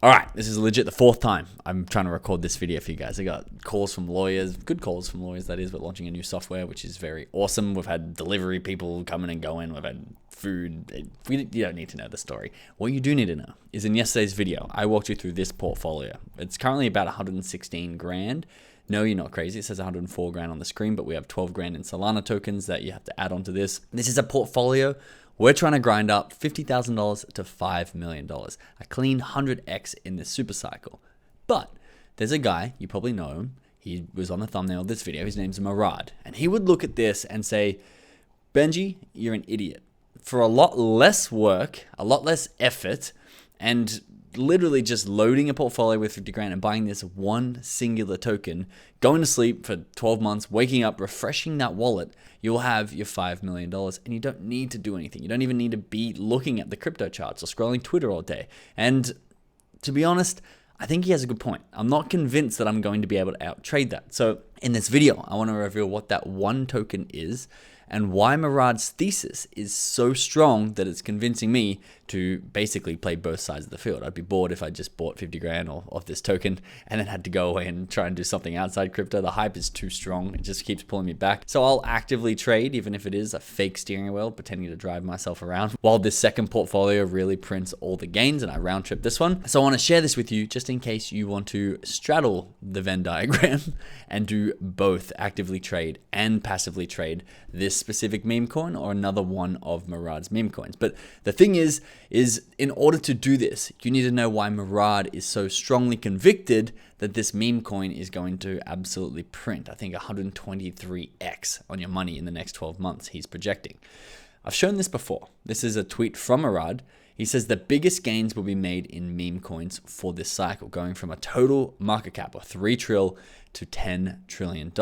All right, this is legit the fourth time I'm trying to record this video for you guys. I got calls from lawyers, good calls from lawyers, that is, but launching a new software, which is very awesome. We've had delivery people coming and going. We've had food. You don't need to know the story. What you do need to know is in yesterday's video, I walked you through this portfolio. It's currently about 116 grand. No, you're not crazy. It says 104 grand on the screen, but we have 12 grand in Solana tokens that you have to add on to this. This is a portfolio. We're trying to grind up $50,000 to $5 million, a clean 100x in this super cycle. But there's a guy, you probably know him. He was on the thumbnail of this video. His name's Murad. And he would look at this and say, Benji, you're an idiot. For a lot less work, a lot less effort, and literally just loading a portfolio with 50 grand and buying this one singular token, going to sleep for 12 months, waking up, refreshing that wallet, you'll have your $5 million and you don't need to do anything. You don't even need to be looking at the crypto charts or scrolling Twitter all day. And to be honest, I think he has a good point. I'm not convinced that I'm going to be able to out-trade that. So in this video, I want to reveal what that one token is and why Murad's thesis is so strong that it's convincing me to basically play both sides of the field. I'd be bored if I just bought 50 grand of this token and then had to go away and try and do something outside crypto. The hype is too strong. It just keeps pulling me back. So I'll actively trade, even if it is a fake steering wheel, pretending to drive myself around, while this second portfolio really prints all the gains and I round trip this one. So I want to share this with you just in case you want to straddle the Venn diagram and do both, actively trade and passively trade this specific meme coin or another one of Murad's meme coins. But the thing is in order to do this, you need to know why Murad is so strongly convicted that this meme coin is going to absolutely print, I think 123x on your money in the next 12 months, he's projecting. I've shown this before. This is a tweet from Murad. He says the biggest gains will be made in meme coins for this cycle, going from a total market cap of 3 trillion to $10 trillion.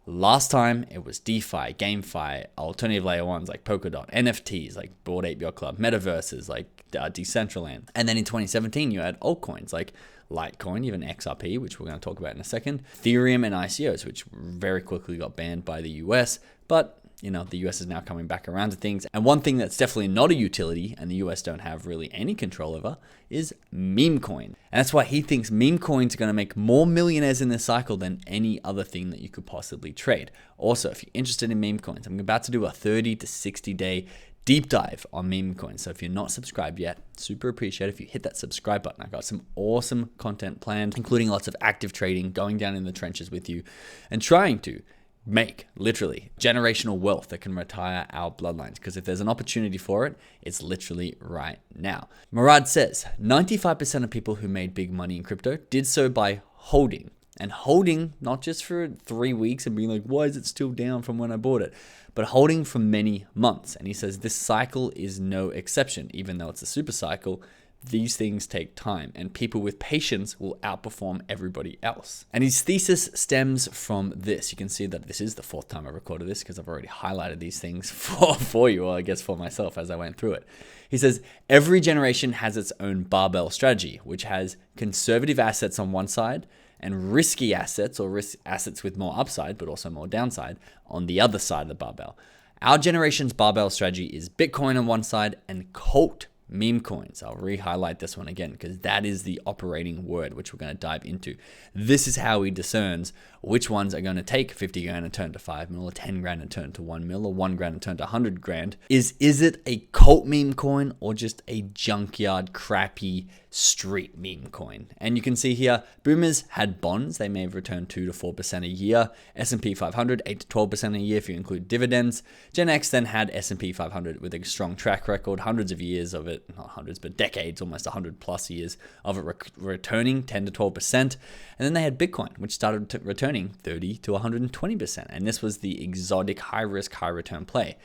Last time, it was DeFi, GameFi, alternative layer ones like Polkadot, NFTs like Bored Ape Yacht Club, metaverses like Decentraland. And then in 2017, you had altcoins like Litecoin, even XRP, which we're going to talk about in a second, Ethereum and ICOs, which very quickly got banned by the US. But you know, the US is now coming back around to things. And one thing that's definitely not a utility and the US don't have really any control over is meme coin. And that's why he thinks meme coins are going to make more millionaires in this cycle than any other thing that you could possibly trade. Also, if you're interested in meme coins, I'm about to do a 30 to 60 day deep dive on meme coins. So if you're not subscribed yet, super appreciate it if you hit that subscribe button. I got some awesome content planned, including lots of active trading, going down in the trenches with you and trying to make literally generational wealth that can retire our bloodlines. Because if there's an opportunity for it, it's literally right now. Murad says 95% of people who made big money in crypto did so by holding. And holding not just for 3 weeks and being like, why is it still down from when I bought it? But holding for many months. And he says this cycle is no exception. Even though it's a super cycle, these things take time and people with patience will outperform everybody else. And his thesis stems from this. You can see that this is the fourth time I recorded this because I've already highlighted these things for you, or I guess for myself as I went through it. He says, every generation has its own barbell strategy, which has conservative assets on one side and risky assets or risk assets with more upside, but also more downside on the other side of the barbell. Our generation's barbell strategy is Bitcoin on one side and cult meme coins. I'll re-highlight this one again because that is the operating word which we're going to dive into. This is how he discerns which ones are going to take 50 grand and turn to 5 mil, or 10 grand and turn to 1 mil, or 1 grand and turn to 100 grand. Is it a cult meme coin or just a junkyard crappy street meme coin? And you can see here, boomers had bonds. They may have returned 2 to 4% a year. S&P 500, 8 to 12% a year if you include dividends. Gen X then had S&P 500 with a strong track record, hundreds of years of it, not hundreds, but decades, almost 100 plus years of it returning 10 to 12%. And then they had Bitcoin, which started returning 30 to 120%. And this was the exotic, high risk, high return play.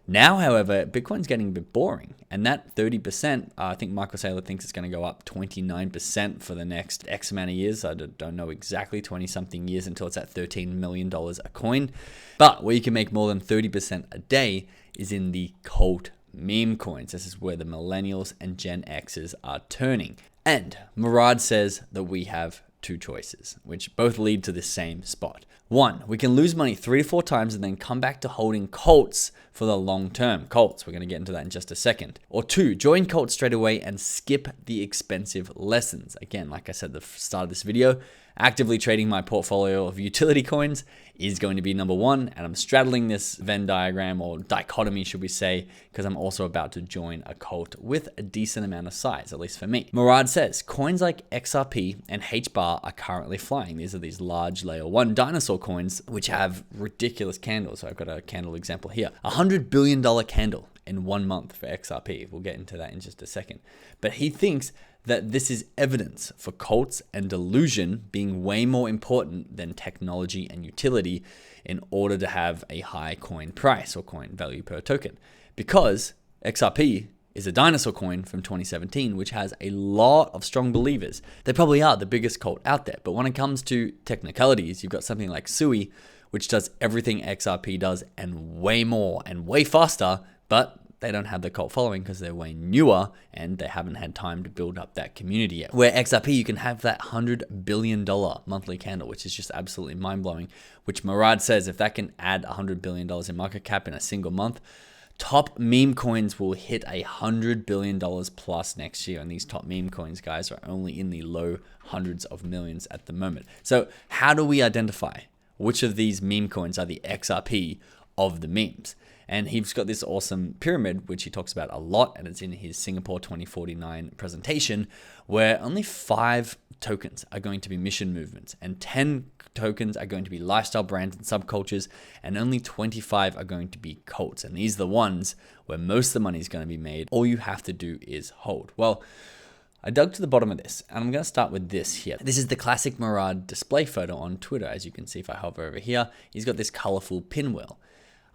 Now, however, Bitcoin's getting a bit boring. And that 30%, I think Michael Saylor thinks it's going to go up 29% for the next X amount of years. I don't know exactly, 20 something years until it's at $13 million a coin. But where you can make more than 30% a day is in the cult meme coins. This is where the millennials and Gen X's are turning. And Murad says that we have two choices, which both lead to the same spot. 1, we can lose money 3 to 4 times and then come back to holding Colts for the long term. Colts, we're going to get into that in just a second. Or 2, join Colts straight away and skip the expensive lessons. Again, like I said at the start of this video, actively trading my portfolio of utility coins is going to be number 1, and I'm straddling this Venn diagram, or dichotomy should we say, because I'm also about to join a cult with a decent amount of size, at least for me. Murad says, coins like XRP and HBAR are currently flying. These are these large layer 1 dinosaur coins, which have ridiculous candles. So I've got a candle example here. $100 billion candle in 1 month for XRP. We'll get into that in just a second. But he thinks that this is evidence for cults and delusion being way more important than technology and utility in order to have a high coin price or coin value per token. Because XRP is a dinosaur coin from 2017, which has a lot of strong believers. They probably are the biggest cult out there. But when it comes to technicalities, you've got something like SUI, which does everything XRP does and way more and way faster, but they don't have the cult following because they're way newer and they haven't had time to build up that community yet. Where XRP, you can have that $100 billion monthly candle, which is just absolutely mind-blowing, which Murad says if that can add $100 billion in market cap in a single month, top meme coins will hit $100 billion plus next year. And these top meme coins, guys, are only in the low hundreds of millions at the moment. So how do we identify which of these meme coins are the XRP of the memes? And he's got this awesome pyramid, which he talks about a lot, and it's in his Singapore 2049 presentation, where only 5 tokens are going to be mission movements, and 10 tokens are going to be lifestyle brands and subcultures, and only 25 are going to be cults. And these are the ones where most of the money is going to be made. All you have to do is hold. Well, I dug to the bottom of this, and I'm going to start with this here. This is the classic Murad display photo on Twitter. As you can see if I hover over here, he's got this colorful pinwheel.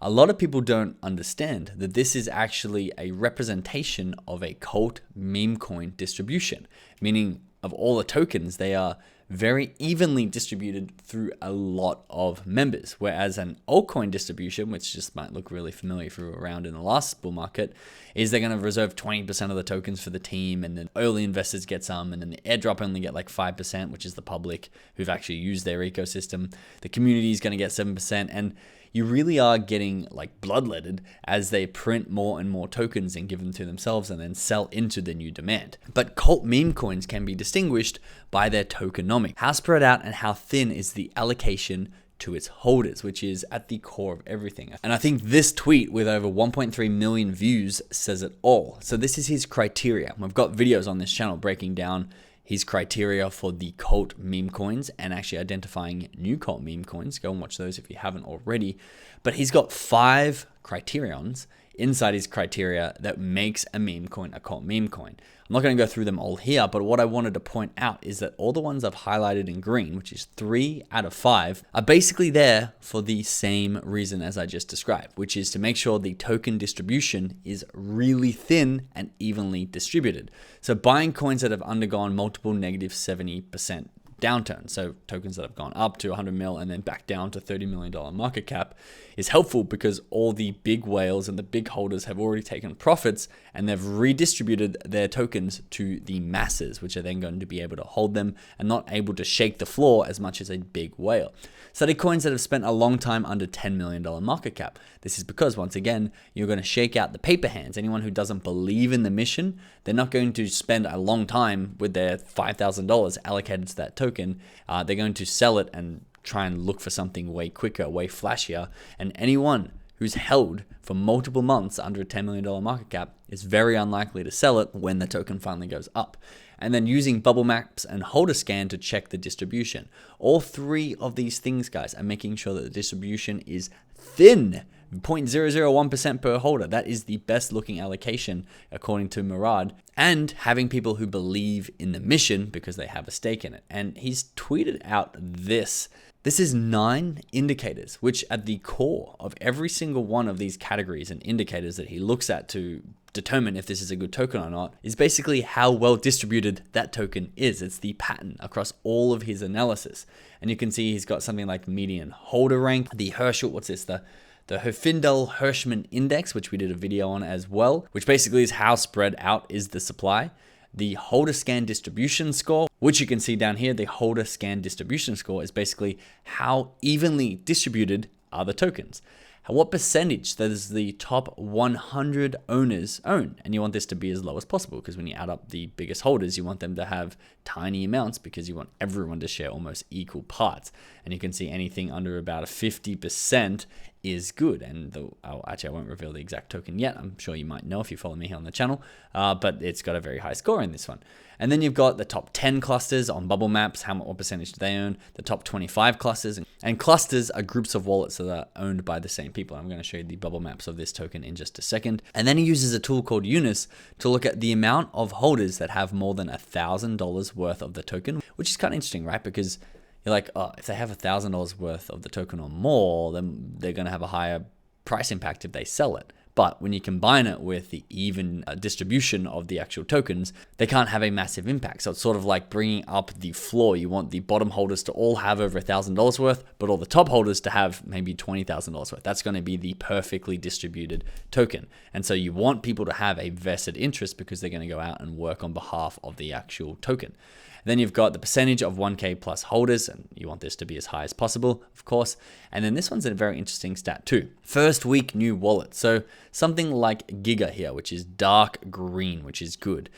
A lot of people don't understand that this is actually a representation of a cult meme coin distribution, meaning of all the tokens, they are very evenly distributed through a lot of members. Whereas an altcoin distribution, which just might look really familiar if you were around in the last bull market, is they're going to reserve 20% of the tokens for the team, and then early investors get some, and then the airdrop only get like 5%, which is the public who've actually used their ecosystem. The community is going to get 7%, and you really are getting like bloodletted as they print more and more tokens and give them to themselves and then sell into the new demand. But cult meme coins can be distinguished by their tokenomics. How spread out and how thin is the allocation to its holders, which is at the core of everything. And I think this tweet with over 1.3 million views says it all. So this is his criteria. We've got videos on this channel breaking down his criteria for the cult meme coins and actually identifying new cult meme coins. Go and watch those if you haven't already. But he's got 5 criterions inside his criteria that makes a meme coin a cult meme coin. I'm not going to go through them all here, but what I wanted to point out is that all the ones I've highlighted in green, which is 3 out of 5, are basically there for the same reason as I just described, which is to make sure the token distribution is really thin and evenly distributed. So buying coins that have undergone multiple negative 70% downturn, so tokens that have gone up to 100 mil and then back down to $30 million market cap, is helpful because all the big whales and the big holders have already taken profits and they've redistributed their tokens to the masses, which are then going to be able to hold them and not able to shake the floor as much as a big whale. Study coins that have spent a long time under $10 million market cap. This is because, once again, you're going to shake out the paper hands. Anyone who doesn't believe in the mission, they're not going to spend a long time with their $5,000 allocated to that token. They're going to sell it and try and look for something way quicker, way flashier. And anyone who's held for multiple months under a $10 million market cap is very unlikely to sell it when the token finally goes up. And then using bubble maps and holder scan to check the distribution. All 3 of these things, guys, are making sure that the distribution is thin. 0.001% per holder. That is the best looking allocation according to Murad. And having people who believe in the mission because they have a stake in it. And he's tweeted out this. This is 9 indicators, which at the core of every single one of these categories and indicators that he looks at to determine if this is a good token or not, is basically how well distributed that token is. It's the pattern across all of his analysis. And you can see he's got something like median holder rank, the Herschel, the Herfindel-Hirschman index, which we did a video on as well, which basically is how spread out is the supply. the holder scan distribution score, which you can see down here. The holder scan distribution score is basically how evenly distributed are the tokens. What percentage does the top 100 owners own? And you want this to be as low as possible, because when you add up the biggest holders, you want them to have tiny amounts, because you want everyone to share almost equal parts. And you can see anything under about a 50% is good. And actually, I won't reveal the exact token yet. I'm sure you might know if you follow me here on the channel, but it's got a very high score in this one. And then you've got the top 10 clusters on bubble maps. What percentage do they own? The top 25 clusters. And clusters are groups of wallets that are owned by the same people. I'm going to show you the bubble maps of this token in just a second. And then he uses a tool called Eunice to look at the amount of holders that have more than $1,000 worth of the token, which is kind of interesting, right? Because you're like, oh, if they have $1,000 worth of the token or more, then they're going to have a higher price impact if they sell it. But when you combine it with the even distribution of the actual tokens, they can't have a massive impact. So it's sort of like bringing up the floor. You want the bottom holders to all have over $1,000 worth, but all the top holders to have maybe $20,000 worth. That's going to be the perfectly distributed token. And so you want people to have a vested interest, because they're going to go out and work on behalf of the actual token. Then you've got the percentage of 1K plus holders, and you want this to be as high as possible, of course. And then this one's a very interesting stat too. First week new wallet. So something like Giga here, which is dark green, which is good.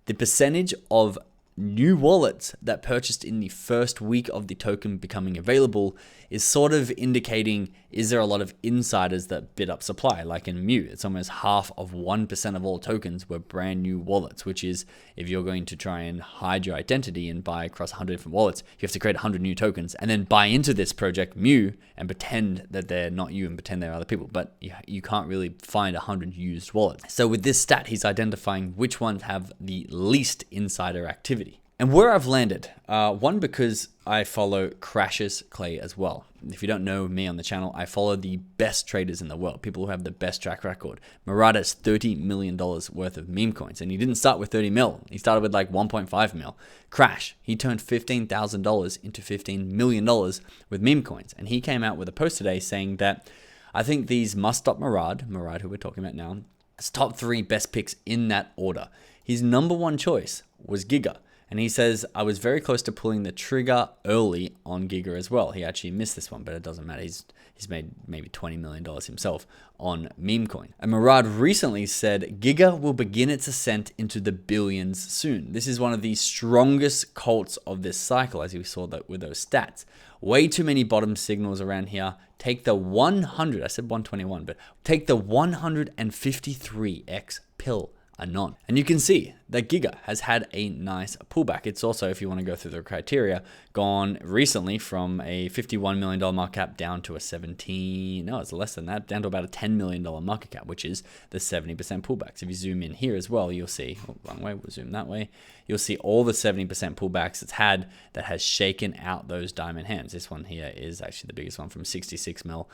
The percentage of new wallets that purchased in the first week of the token becoming available is sort of indicating, is there a lot of insiders that bid up supply? Like in Mu, it's almost half of 1% of all tokens were brand new wallets, which is, if you're going to try and hide your identity and buy across 100 different wallets, you have to create 100 new tokens and then buy into this project Mu and pretend that they're not you and pretend they're other people. But you can't really find 100 used wallets. So with this stat, he's identifying which ones have the least insider activity. And where I've landed, one, because I follow Crashes Clay as well. If you don't know me on the channel, I follow the best traders in the world, people who have the best track record. Murad has $30 million worth of meme coins, and he didn't start with 30 mil. He started with like 1.5 mil. Crash, he turned $15,000 into $15 million with meme coins. And he came out with a post today saying that, I think these must stop Murad, who we're talking about now, his top 3 best picks in that order. His number 1 choice was Giga. And he says, I was very close to pulling the trigger early on Giga as well. He actually missed this one, but it doesn't matter. He's made maybe $20 million himself on meme coin. And Murad recently said, Giga will begin its ascent into the billions soon. This is one of the strongest cults of this cycle, as we saw that with those stats. Way too many bottom signals around here. Take the 100, I said 121, but take the 153x pill anon. And you can see that Giga has had a nice pullback. It's also, if you want to go through the criteria, gone recently from a $51 million market cap down to a it's less than that, down to about a $10 million market cap, which is the 70% pullbacks. If you zoom in here as well, you'll see, wrong way, we'll zoom that way. You'll see all the 70% pullbacks it's had that has shaken out those diamond hands. This one here is actually the biggest one, from 66 mil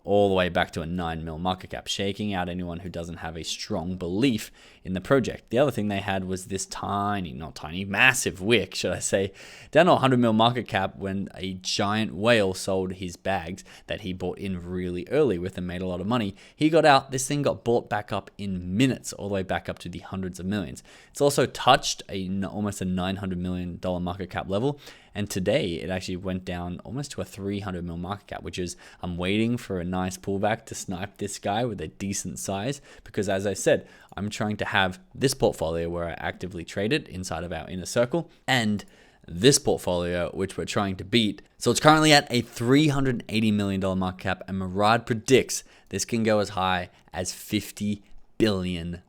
all the way back to a 9 mil market cap, shaking out anyone who doesn't have a strong belief in the project. The other thing they had was this massive wick, should I say, down to 100 mil market cap when a giant whale sold his bags that he bought in really early with and made a lot of money. He got out, this thing got bought back up in minutes, all the way back up to the hundreds of millions. It's also touched almost a $900 million market cap level. And today it actually went down almost to a 300 mil market cap, which is, I'm waiting for a nice pullback to snipe this guy with a decent size, because as I said, I'm trying to have this portfolio where I actively trade it inside of our inner circle, and this portfolio, which we're trying to beat. So it's currently at a $380 million market cap, and Murad predicts this can go as high as $50 billion,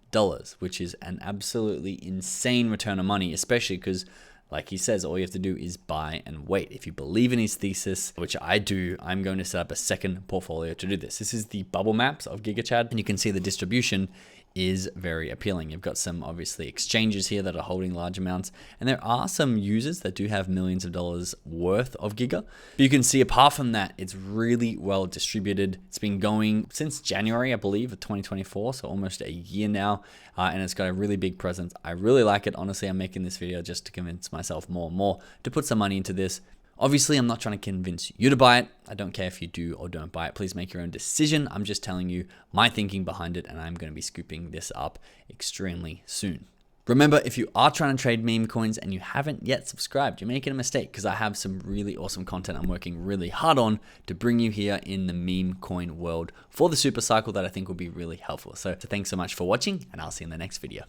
which is an absolutely insane return of money, especially because, like he says, all you have to do is buy and wait. If you believe in his thesis, which I do, I'm going to set up a second portfolio to do this. This is the bubble maps of Gigachad, and you can see the distribution is very appealing. You've got some obviously exchanges here that are holding large amounts, and there are some users that do have millions of dollars worth of Giga. But you can see apart from that, it's really well distributed. It's been going since January, I believe, of 2024, so almost a year now, and it's got a really big presence. I really like it. Honestly, I'm making this video just to convince myself more and more to put some money into this. Obviously, I'm not trying to convince you to buy it. I don't care if you do or don't buy it. Please make your own decision. I'm just telling you my thinking behind it, and I'm going to be scooping this up extremely soon. Remember, if you are trying to trade meme coins and you haven't yet subscribed, you're making a mistake, because I have some really awesome content I'm working really hard on to bring you here in the meme coin world for the super cycle that I think will be really helpful. So thanks so much for watching, and I'll see you in the next video.